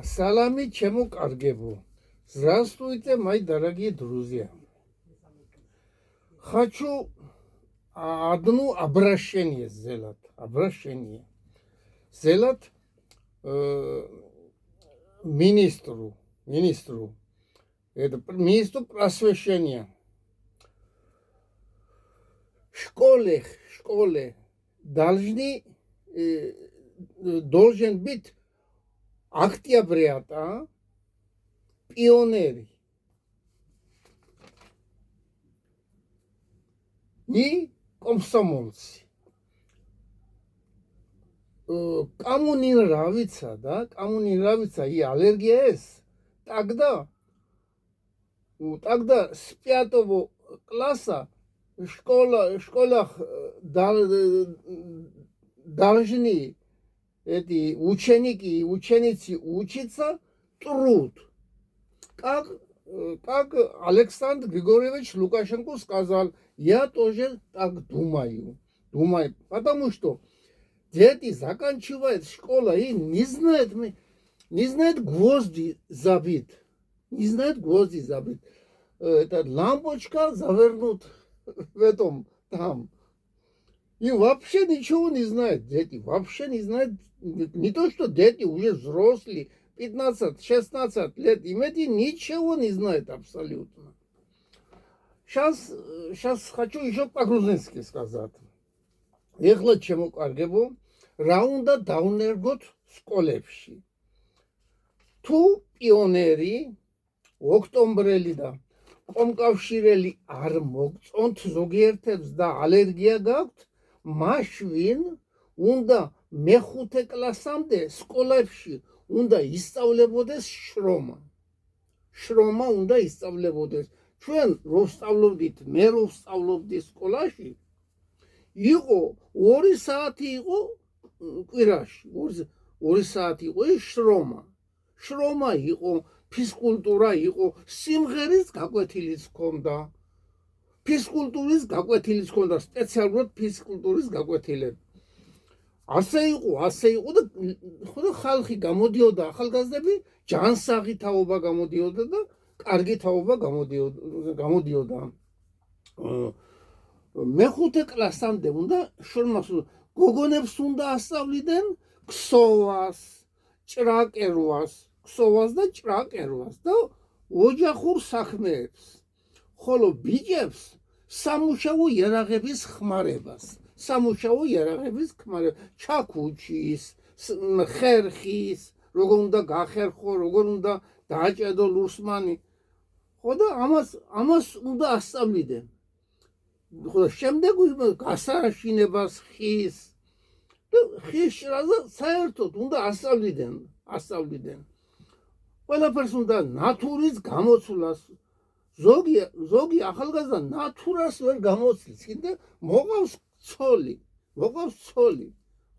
Салами чему каргебу. Здравствуйте, мои дорогие друзья. Хочу одно обращение сделать. Обращение. Сделать министру. Это министру просвещения. Школе должен быть октябрята пионеры и комсомольцы. Кому не нравится, да, кому не нравится и аллергия есть, тогда с 5 класса в школах должны эти ученики и ученицы учиться труд. Как Александр Григорьевич Лукашенко сказал, я тоже так думаю. Потому что дети заканчивают школу и не знают гвозди забит. Эта лампочка завернут в этом там. И вообще ничего не знают дети. Вообще не знают. Не то, что дети уже взрослые, 15-16 лет. Им эти ничего не знают абсолютно. Сейчас хочу еще по-грузински сказать. Ехала чему каргебу. Раунда даунергот сколевши. Ту пионери ოქტომბრელი და კომკავშირელი არ მოგწონთ ზოგიერთებს და ალერგია გაქვთ, მაშინ უნდა მეხუთე კლასამდე სკოლებში უნდა ისწავლებოდეს შრომა. შრომა უნდა ისწავლებოდეს. ჩვენ რო ვსწავლობდით, მე რო ვსწავლობდი სკოლაში, იყო 2 საათი იყო კვირაში, 2 საათი იყო შრომა. შრომა იყო ფიზკულტურა იყო, სიმღერის გაკვეთილიც ჰქონდა. ფიზკულტურის გაკვეთილიც ჰქონდა, სპეციალურად ფიზკულტურის გაკვეთილები. ასე იყო და ხო ხალხი გამოდიოდა, ახალგაზრდები ჯანსაღი თაობა გამოდიოდა და კარგი თაობა გამოდიოდა. მეხუთე კლასამდე უნდა შრომას, გოგონებს უნდა ასწავლიდნენ ქსოვას, ჭრაკერვას და ჭრაკერვას და ოჯახურ საქმეებს, ხოლო ბიჭებს სამუშაო იარაღების ხმარებას, ჩაქუჩის, ხერხის, როგორ უნდა გახერხო, როგორ უნდა დააჭედო ლურსმანი, ხო და ამას უნდა ასწავლიდნენ. ხო და შემდეგ გასაშინებას ხის საერთოდ უნდა ასწავლიდნენ. ყველაფერს უნდა ნატურის გამოცვლას. ზოგი ახალგაზრდა ნატურას ვერ გამოცლის, კიდე მოყავს ცოლი.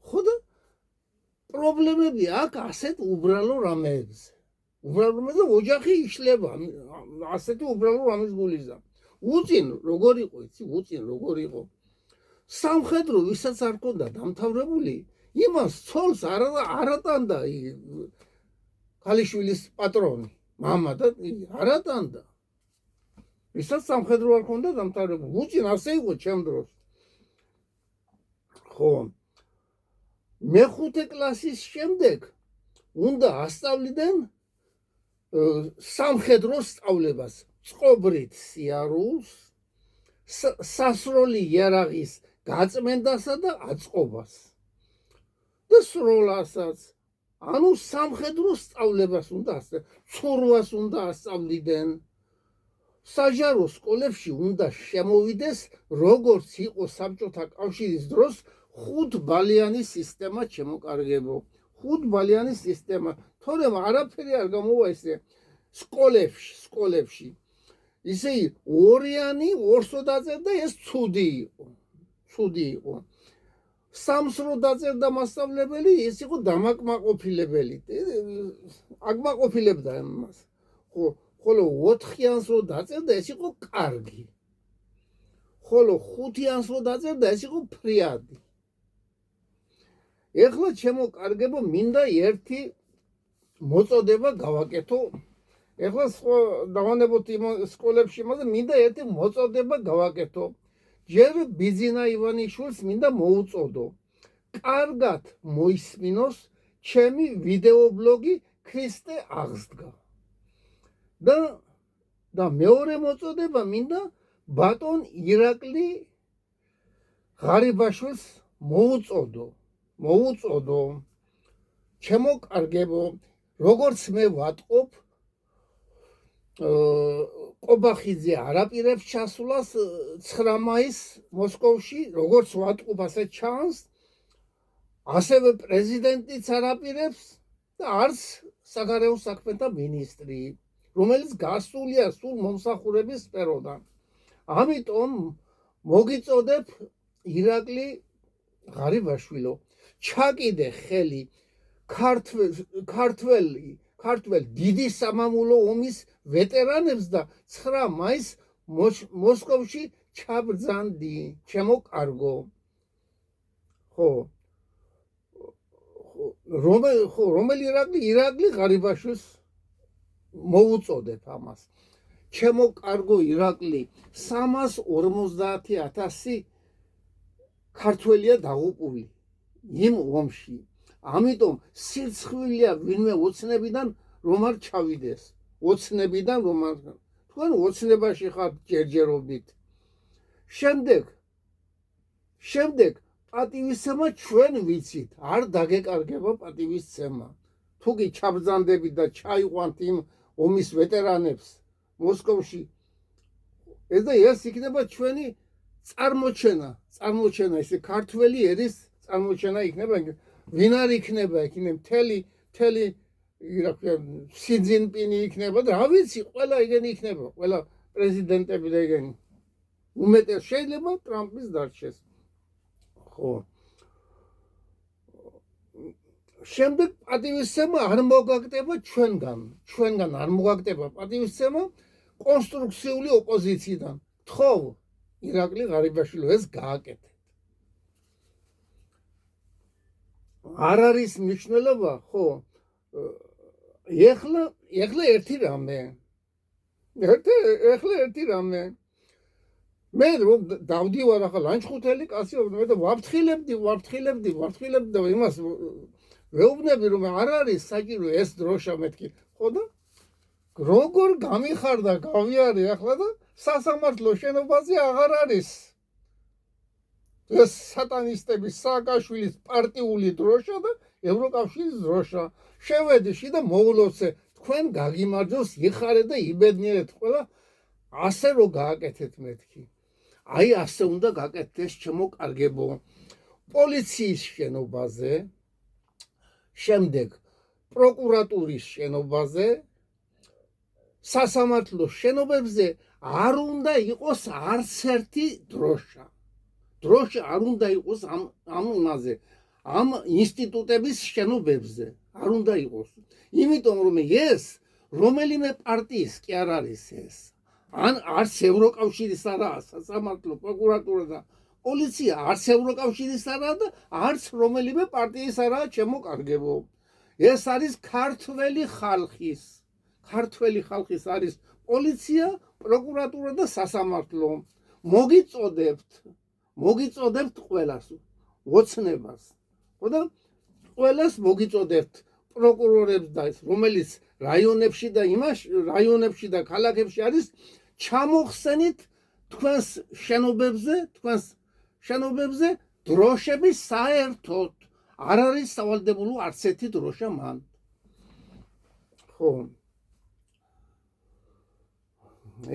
ხო და პრობლემები აქვს ასეთ უბრალო რამეებზე. ოჯახი იშლება ასეთი უბრალო რამის გულიზა. უწინ როგორ იყო? სამხედრო ვისაც არ ქონდა დამთავრებული, იმას ცოლს არატანდა ქალიშვილის პატრონი, მამა და არატანდა. ვისაც სამხედრო არ ქონდა დამთავრებული, უწინ ასე იყო ჩემ დროს. ხო, მეხუთე კლასის შემდეგ უნდა ასწავლიდნენ სამხედრო სწავლებას, წყობრით სიარულს, სასროლი იარაღის გაწმენდასა და აწყობას და სროლასაც. ანუ სამხედრო სწავლებას უნდა ცურვას უნდა ასწავლიდნენ. საჯარო სკოლებში უნდა შემოვიდეს, როგორც იყო საბჭოთა კავშირის დროს 5-ბალიანი სისტემა შემოკარგებო. 5-ბალიანი სისტემა, თორემ არაფერი არ გამოვა ესე სკოლებში. ისე ორიანი ორსო დაწერდა, ეს ცუდი იყო. სამს რო დაწერდა მასწავლებელი, ეს იყო დამაკმაყოფილებელი. აკმაყოფილებდა იმას. ხოლო 4-იანს რო დაწერდა, ეს იყო კარგი. ხოლო 5-იანს რო დაწერდა, ეს იყო ფრიადი. ეხლა ჩემო კარგებო, მინდა ერთი მოწოდება გავაკეთო. ეხლა დავანებოთ იმ სკოლებში, მაგრამ მინდა ერთი მოწოდება გავაკეთო. ჯერ ბიძინა ივანიშვილს მინდა მოუწოდო. კარგად მოისმინოს ჩემი ვიდეობლოგი ქრისტე აღსდგა. და მეორე მოწოდება მინდა ბატონ ირაკლი ღარიბაშვილს მოუწოდო. ჩემო კარგებო, როგორც მე ვატყობ, ყობახიძე არაპირებს ჩასვლას 9 მაისს მოსკოვში, როგორც ვატყობ, ასე ჩანს, ასევე პრეზიდენტიც არაპირებს და არც საგარეო საქმეთა მინისტრი, რომელიც გასულია სულ მომსახურების სფეროდან. ამიტომ მოგიწოდებ ირაკლი ღარიბაშვილო, ჩაკიდე ხელი ქართველ დიდი სამამულო ომის ვეტერანებს და 9 მაისს მოსკოვში ჩაბრძანდი, ჩემო კარგო. რომელი ირაკლი ღარიბაშვილს მოუწოდებ ამას. ჩემო კარგო ირაკლი, 350,000 ქართველია დაღუპული იმ ომში. ამიტომ სირცხვილია ვინმე ოცნებიდან რომ არ ჩავიდეს. თქვენ ოცნებაში ხართ ჯერჯერობით. შემდეგ პატივისცემა ჩვენ ვიცით, არ დაგეკარგება პატივისცემა. თუ კი ჩაბრძანდებით და ჩაიყვანთ იმ ომის ვეტერანებს მოსკოვში, ეს იქნება ჩვენი წარმოჩენა, ესე ქართველი ერის წარმოჩენა იქნება. ვინ არ იქნება იქ მთელი სი ძინპინი იქნება და რა ვიცი, ყველა ეგენი იქნება, ყველა პრეზიდენტები და ეგენი. უმეტეს შეიძლება ტრამპის დარჩეს. შემდეგ პატივისცემა არ მოგაგდება ჩვენგან არ მოგაგდება პატივისცემა კონსტრუქციული ოპოზიციიდან. თხოვ ირაკლი ღარიბაშვილო, ეს გააკეთეთ. არ არის მნიშვნელობა, ეხლა ერთი რამე. მე რომ დავდივარ ახლა ლანჩხუთელი კაცი, მე და ვაფრთხილებდი და იმას ვეუბნები რომ არ არის საჭირო ეს დროშა მეთქი. და როგორ გამიხარდა გავიარე ახლა და სასამართლო შენობაზე აღარ არის ეს სატანისტების სააკაშვილის პარტიული დროშა და ევროკავშირის დროშა. შევედიში და მოულოცე, თქვენ გაგიმარჯოს, იხარეთ და იბედნიერეთ ყველა, ასე რომ გააკეთეთ მეთქი. აი ასე უნდა გაკეთდეს, ჩემო კარგებო, პოლიციის შენობაზე, შემდეგ პროკურატურის შენობაზე, სასამართლოს შენობებზე არ უნდა იყოს არც ერთი დროშა. დროშა არ უნდა იყოს ამ იმაზე, ამ ინსტიტუტების შენობებზე არ უნდა იყოს. იმიტომ რომ ეს რომელიმე პარტიის კი არ არის ეს. ან არც ევროკავშირის არაა სასამართლო, პროკურატურა და პოლიცია, არც ევროკავშირის არაა და არც რომელიმე პარტიის არაა, ჩემო კარგებო. ეს არის ქართველი ხალხის არის პოლიცია, პროკურატურა და სასამართლო. მოგიწოდებთ ყველას ოცნებას. და ყველას მოგიწოდებთ პროკურორებს და რომელიც რაიონებში და ქალაქებში არის, ჩამოხსენით თქვენს შენობებზე დროშები საერთოდ. არ არის სავალდებულო არც ერთი დროშა მან.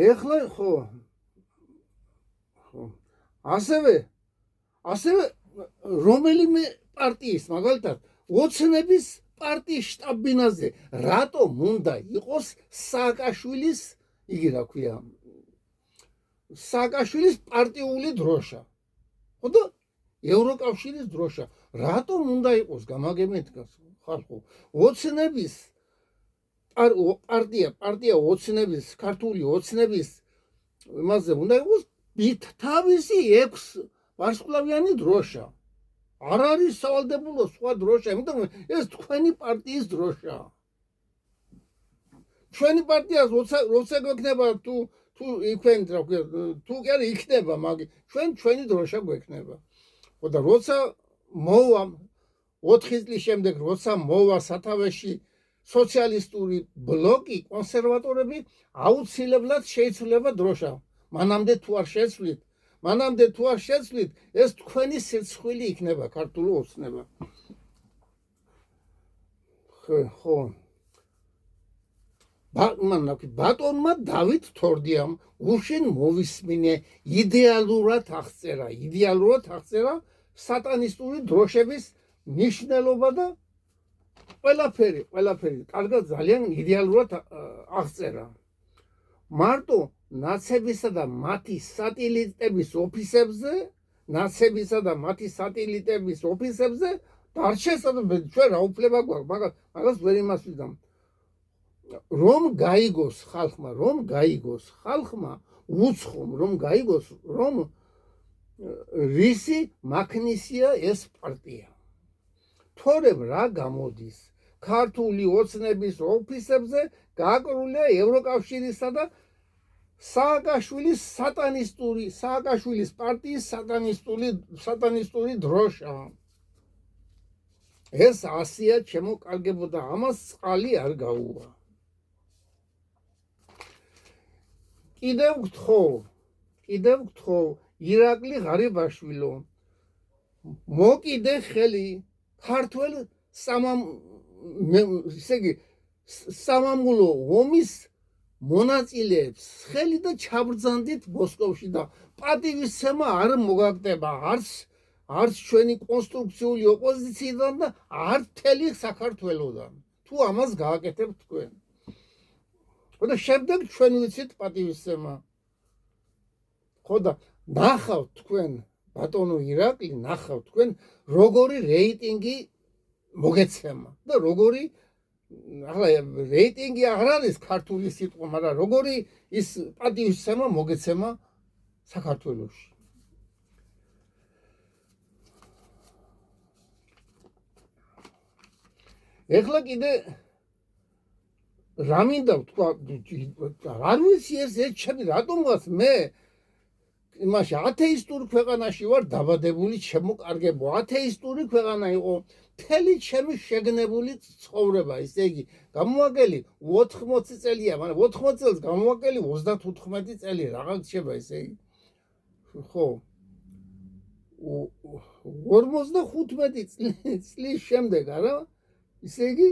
ეხლა ასევე რომელიმე პარტიის, მაგალითად ოცნების პარტიის შტაბ-ბინაზე რატომ უნდა იყოს სააკაშვილის, იგი რა ქვია, სააკაშვილის პარტიული დროშა? და ევროკავშირის დროშა რატომ უნდა იყოს, გამაგებინეთ ხალხო, ოცნების პარტია ოცნების, ქართული ოცნების იმაზე უნდა იყოს თავისი 6 ვარსკვლავიანი დროშა. არ არის სავალდებულო სხვა დროშა, იმიტომ ეს თქვენი პარტიის დროშა. ჩვენი პარტიას როცა გვექნება თუ იქვენ რა ქვია თუ კი არა იქნება მაგრამ ჩვენი დროშა გვექნება ხო და როცა მოვა 4 წლის შემდეგ როცა მოვა სათავეში სოციალისტური ბლოკი კონსერვატორები აუცილებლად შეიცვლება დროშა მანამდე თუ არ შეცვლით ეს თქვენი სირცხვილი იქნება ქართული ოცნება ხო ბატონმა დავით თორდიამ უშინ მოვისმინე იდეალურად აღწერა სატანისტური დროშების ნიშნულობა და ყველაფერი კარგად ძალიან იდეალურად აღწერა მარტო ნაცებისა და მათი სატელიტების ოფისებზე დარჩეს ჩვენ რა უფლება გვაქვს მაგას ვერ იმასვიდამ რომ გაიგოს ხალხმა უცხომ რომ გაიგოს რომ რისი მაქნისია ეს პარტია თორემ რა გამოდის ქართული ოცნების ოფისებზე გააკრულია ევროკავშირისა და სააკაშვილის სააკაშვილის პარტიის სატანისტური დროშა ეს ასია შემოკარგებოდა ამას წყალი არ გაუვა კიდევ გთხოვ ირაკლი ღარიბაშვილო მოკიდე ხელი ქართველ სამამულო ომის მონაწილეებს ხელი და ჩაბრძანდით მოსკოვში და პატივისცემა არ მოგაგდება არც ჩვენი კონსტრუქციული ოპოზიციიდან და არც მთელი საქართველოდან თუ ამას გააკეთებთ თქვენ ხო და შემდეგ ჩვენ ვიცით პატივისცემა ხო და ნახავთ თქვენ ბატონო ირაკლი ნახავთ თქვენ როგორი რეიტინგი მოგეცემა და როგორი ახლა რეიტინგი არ არის ქართული სიტყვა მაგრამ როგორი ის პატივისცემა მოგეცემა საქართველოში ეხლა კიდე რა მინდა ვთქვა არ ვიცი ეს ჩემი რატომ ვარ მე იმაში ათეისტური ქვეყანაში ვარ დაბადებული შემოკარგებო ათეისტური ქვეყანა იყო მთელი ჩემი შეგნებული ცხოვრება ისე იგი გამოვაკელი 80 წელია მაგრამ 80 წელს გამოვაკელი 35 წელი რაღაც შეება ისე იგი ხო 55 წლის შემდეგ არა ისე იგი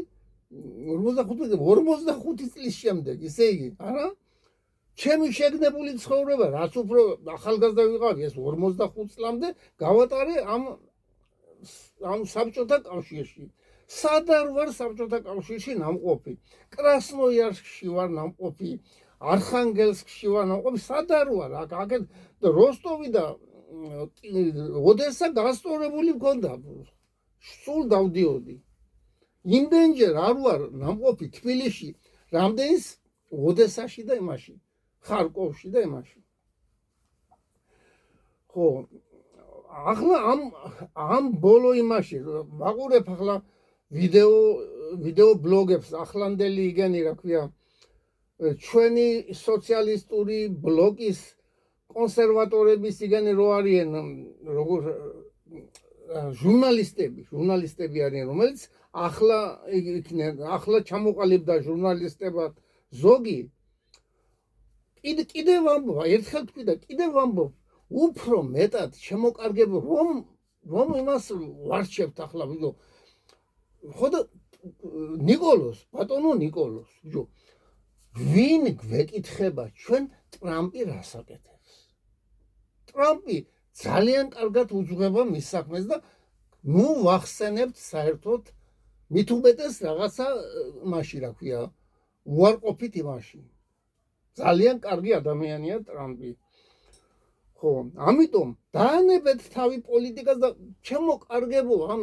45 წლის შემდეგ ისე იგი არა ჩემი შეგნებული ცხოვრება რაც უფრო ახალგაზრდა ვიყავი ეს 45 წლამდე გავატარე ამ საბჭოთა კავშირში სად არ ვარ საბჭოთა კავშირში ნამყოფი კრასნოიარსკში ვარ ნამყოფი არხანგელსკში ვარ ნამყოფი სად არ ვარ აქ როსტოვი და ოდესა გასწორებული მქონდა სულ დავდიოდი იმდენჯერ არ ვარ ნამყოფი თბილისში რამდენის ოდესაში და იმაში ხარკოვში და იმაში ხო ახლა ამ ბოლო იმაში ვაყურებ ახლა ვიდეო ბლოგებს ახლანდელი იგენი რა ქვია ჩვენი სოციალისტური ბლოკის კონსერვატორების იგენი რო არიან როგორ ჟურნალისტები არიან რომელიც ახლა ჩამოყალიბდა ჟურნალისტებად ზოგი კიდევ ვამბობ ერთხელ თქვი და კიდევ ვამბობ უფრო მეტად შემოკარგებო რომ იმას ვარჩევთ ახლა ვიდო ხო და ბატონო ნიკოლოს ვინ გვეკითხება ჩვენ ტრამპი რას აკეთებს ტრამპი ძალიან კარგად უძღვება მის საქმეს და ნუ ვახსენებთ საერთოდ მით უმეტეს რაღაცა მაშინ რა ქვია უარყოფით იმაში ძალიან კარგი ადამიანია ტრამპი ხო ამიტომ დაანებეთ თავი პოლიტიკას და შემოკარგებო ამ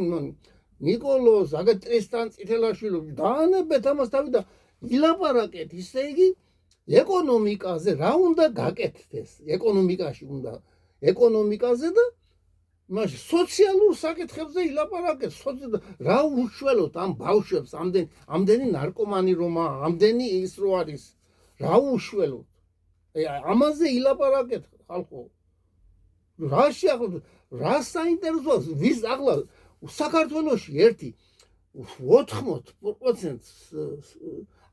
ნიკოლოს აგა ტრესტან წითელაშვილო დაანებეთ ამას თავი და ილაპარაკეთ ისე იგი ეკონომიკაზე რა უნდა გაკეთდეს ეკონომიკაში უნდა ეკონომიკაზე და მაშინ სოციალურ საკითხებზე ილაპარაკეთ, რა უშველოთ ამ ბავშვებს, ამდენი ნარკომანი რომა, ამდენი ის რო არის, რა უშველოთ. ამაზე ილაპარაკეთ ხალხო. რაში ახლა რა საინტერესოა ვის ახლა საქართველოში 80%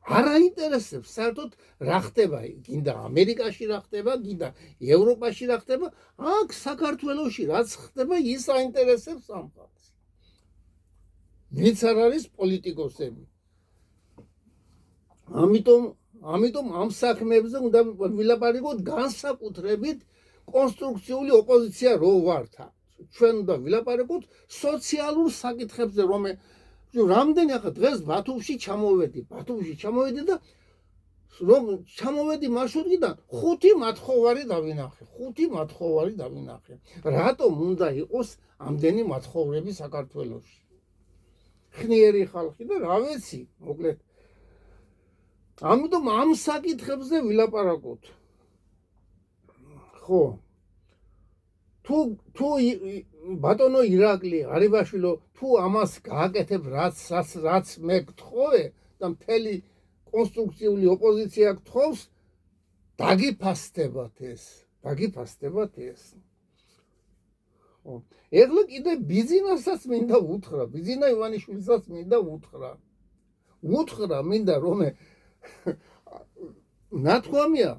არ აინტერესებს საერთოდ რა ხდება, გინდა ამერიკაში რა ხდება, გინდა ევროპაში რა ხდება, აქ საქართველოში რაც ხდება, ის აინტერესებს ამ ხალხს. ვინც არ არის პოლიტიკოსები. ამიტომ ამ საქმეებზე უნდა ვილაპარაკოთ განსაკუთრებით კონსტრუქციული ოპოზიცია რო ვართ. ჩვენ უნდა ვილაპარაკოთ სოციალურ საკითხებზე, რამდენი ახლა დღეს ბათუმში ჩამოვედი და რომ ჩამოვედი მარშრუტიდან 5 მათხოვარი დავინახე. რატომ უნდა იყოს ამდენი მათხოვრები საქართველოში? ხნიერი ხალხი და რა ვიცი, მოკლედ. ამიტომ ამ საკითხებზე ვილაპარაკოთ. ხო. თუ ბატონო ირაკლი ღარიბაშვილო, თუ ამას გააკეთებ რაც მე გთხოვე და მთელი კონსტრუქციული ოპოზიცია გთხოვს, დაგიფასდებათ ეს. ხო. ეხლა კიდე ბიზნესაც მინდა უთხრა, ბიზნა ივანიშვილსაც მინდა უთხრა მინდა რომ ნათქვამია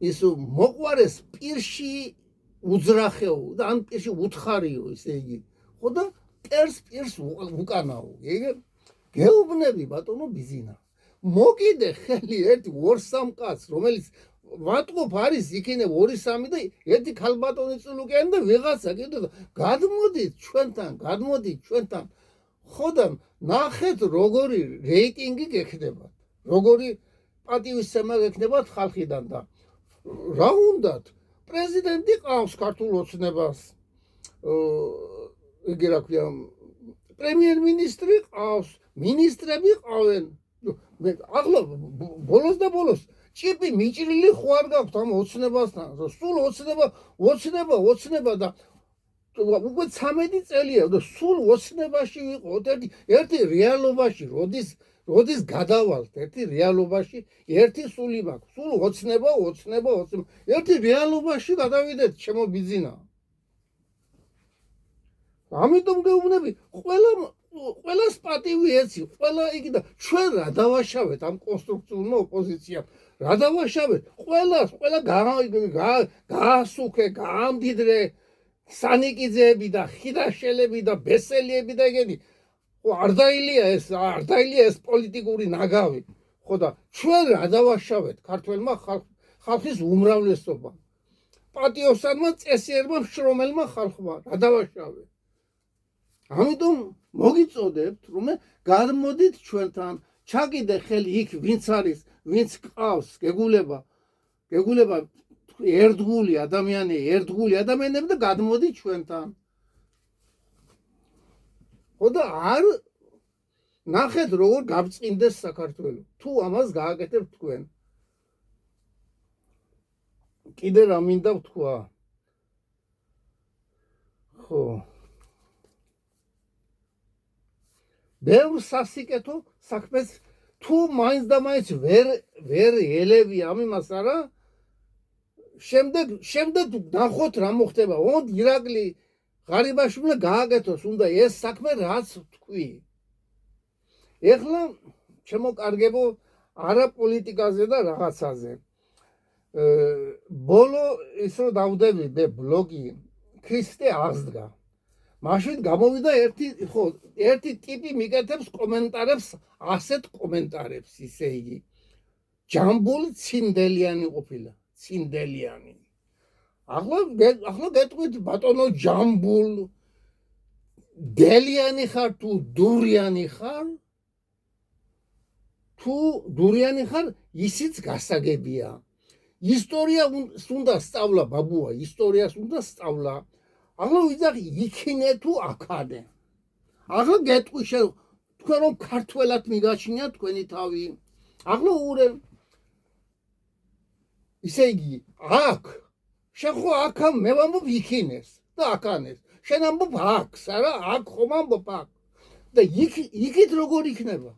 ის მოყვარეს პირში უძრახეო და ან პირში უთხარიო, ესე იგი. ხო და პირს უკანაო. გეუბნები ბატონო ბიზინა. მოკიდე ხელი ერთი 2-3 კაცს, რომელიც ვატყობ არის იქნებ 2-3 და ერთი ქალბატონი წულუკენ და ვიღაცა კიდე გადმოდით ჩვენთან. ხო და ნახეთ როგორი რეიტინგი გექნებათ. როგორი პატივისცემა გექნებათ ხალხიდან და რა უნდათ? პრეზიდენტი ყავს ქართულ ოცნებას. იგი რა ქვია, პრემიერ-მინისტრი ყავს, მინისტრები ყავენ. ახლა ბოლოს ჭიპი მიჭრილი ხო არ გაქვთ ამ ოცნებასთან. სულ ოცნება და უკვე 13 წელია და სულ ოცნებაში ვიყოთ. ერთი რეალობაში როდის გადავალთ, ერთი რეალობაში, ერთი სული მაქვს. სულ ოცნება. ერთი რეალობაში გადავიდეთ, ჩემო ბიზინა. ამიტომ გეუბნები, ყველას პატივი ეცი, ყველა იგი და ჩვენ რა დავაშავეთ ამ კონსტრუქციულმა ოპოზიციამ. რა დავაშავეთ? ყველა გაასუქე, გაამდიდრე სანიკიძეები და ხიდაშელები და ბესელიები და ეგენი. ხო, არ დაილია ეს პოლიტიკური ნაგავი. ხო და ჩვენ რა დავაშავეთ ქართველმა ხალხის უმრავლესობამ. პატიოსანმა წესიერმა შრომელმა ხალხმა რა დავაშავეთ. ამიტომ მოგიწოდებთ, რომ გადმოდით ჩვენთან, ჩაგიდე ხელი იქ ვინც არის, ვინც ყავს, გეგულება ერთგული ადამიანები და გადმოდით ჩვენთან. ხო და არ ნახეთ როგორ გაბწყინდეს საქართველო. თუ ამას გააკეთებთ თქვენ. კიდე რა მინდა ვთქვა? ხო. ბევრ სასიკეთო საქმეს თუ მაინც და მაინც ვერ ელევი ამ იმას არა, შემდეგ ნახოთ რა მოხდება. ოღონდ ირაკლი ღარიბაშვილმა გააკეთოს უნდა ეს საქმე რაც თქვი. ეხლა ჩემო კარგებო, არა პოლიტიკაზე და რაღაცაზე. ბოლო ის რომ დავდევიდე ბლოგი, ქრისტე აღსდგა. მაშინ გამოვიდა ერთი ტიპი მიკეთებს კომენტარებს, ასეთ კომენტარებს, ისე იგი. ჯამბულ ცინდელიანი ყოფილა, ცინდელიანი. ახლა გეტყვით ბატონო ჯამბულ დელიანი ხარ თუ დურიანი ხარ? თუ დურიანი ხარ, ისიც გასაგებია. ისტორია უნდა სწავლა ბაბუა, ისტორიას უნდა სწავლა. ახლა ვიძახი იქინე თუ აქადე. ახლა გეტყვი თქვენ რომ ქართველად მიგაჩნია თქვენი თავი. ახლა ურე. ისე იგი, აქ შენ ხო აქ მე ვამბობ იქინეს. და აკანეს. შენ ამბობ აქვს, არა, აქ ხომ ამბობ აქ. და იქით როგორ იქნება?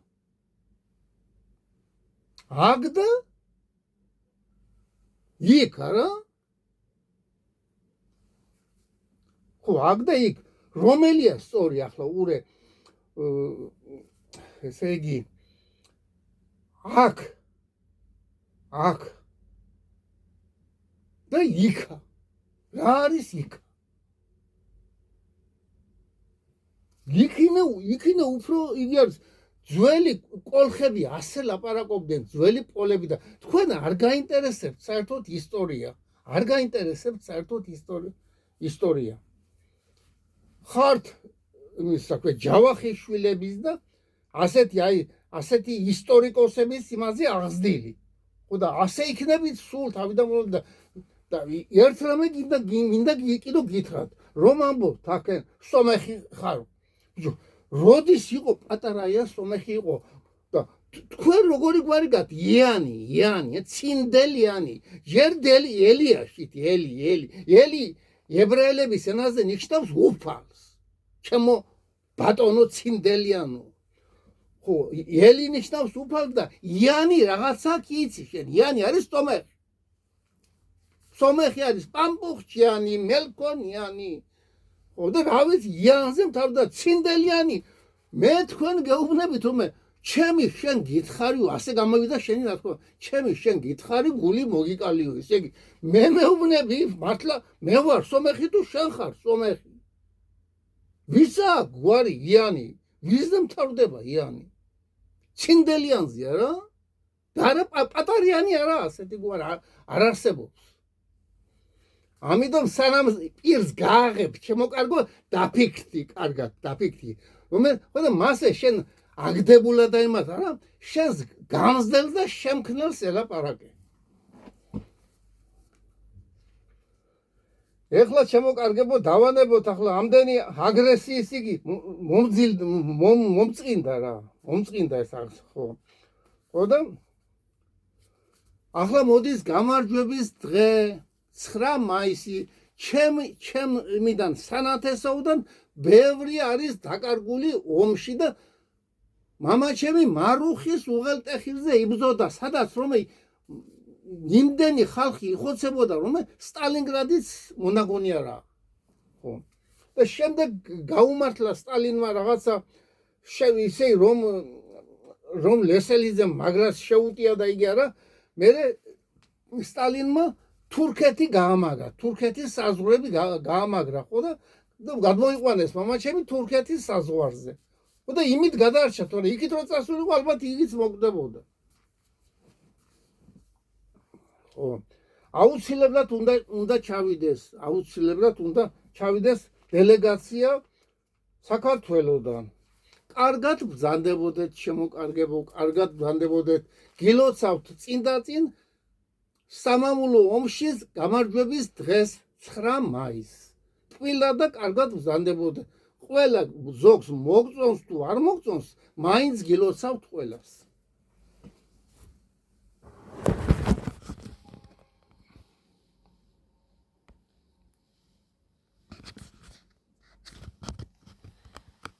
აქ და იქ, არა? ხო, აქ და იქ რომელია სწორი ახლა ურე ესე იგი აქ და იქა რა არის იქ? იქინა უფრო იგი არის ძველი კოლხები ასე ლაპარაკობდნენ ძველი პოლები და თქვენ არ გაინტერესებთ საერთოდ ისტორია არ გაინტერესებთ საერთოდ ისტორია ხართ ისე ჯავახიშვილების და ასეთი ისტორიკოსების იმაზე აღზრდილი ხო და ასე იქნებით სულ თავიდან და ერთ რამე მინდა კიდო გითხრათ რომ ამბობთ აქ სომეხი ხარ როდის იყო პატარაა სომეხი იყო და თქვენ როგორი გვარი გათ იანი ცინდელიანი ჯერდელი ელიაშით ელი ებრაელების ენაზე ნიშნავს უფალს ჩემო ბატონო ცინდელიანო ხო ელი ნიშნავს უფალს და იანი რაღაცა კი იცი შენ იანი არის სომეხი არის პამპუხჭიანი მელკონიანი ხო და რა ვიცი იანზე მთავრდა ცინდელიანი მე თქვენ გეუბნებით რომ ჩემი შენ გითხარიო ასე გამოვიდა შენი რა თქმა ჩემი შენ გითხარი გული მოგიკალიო ესე იგი მე მეუბნები მართლა მე ვარ სომეხი თუ შენ ხარ სომეხი ვისა გვარი იანი ვისზე მთავრდება იანი ცინდელიანზე არა და არა პატარიანი არა ასეთი გვარი არ არსებობს ამიტომ სანამ პირს გააღებ ჩემო კარგო დაფიქრდი კარგად დაფიქრდი რომ ხოდა მასე შენ აგდებულა და იმას არა შენს გამზდელს და შემქმნელს ელაპარაკე ეხლა ჩემო კარგებო დავანებოთ ახლა ამდენი აგრესიის იგი მომწყინდა რა მომწყინდა ეს ხო ხოდა ახლა მოდის გამარჯვების დღე 9 მაისი ჩემიდან სანათესაოდან ბევრი არის დაკარგული ომში და მამაჩემი მარუხის უღელტეხილზე იბრძოდა სადაც რომ იმდენი ხალხი იხოცებოდა რომ სტალინგრადის მონაგონია რა ხო და შემდეგ გაუმართლა სტალინმა რაღაცა ისე რომ ლესელიძემ მაგრას შეუტია და იგი არა მე სტალინმა თურქეთი გაამაგრა თურქეთის საზღვრები გაამაგრა ხო და გადმოიყვანეს მამაჩემი თურქეთის საზღვარზე ხო და იმით გადარჩა თორე იქით რო წასულიყო ალბათ იგიც მოგდებოდა ხო აუცილებლად უნდა ჩავიდეს დელეგაცია საქართველოდან კარგად ბრძანდებოდეთ შემოკარგებო კარგად ბრძანდებოდეთ გილოცავთ წინ სამამულო ომშის გამარჯვების დღეს 9 მაისს ტყვილა და კარგად ბრძანდებოდეთ ყველა ზოგს მოგწონს თუ არ მოგწონს მაინც გილოცავთ ყველას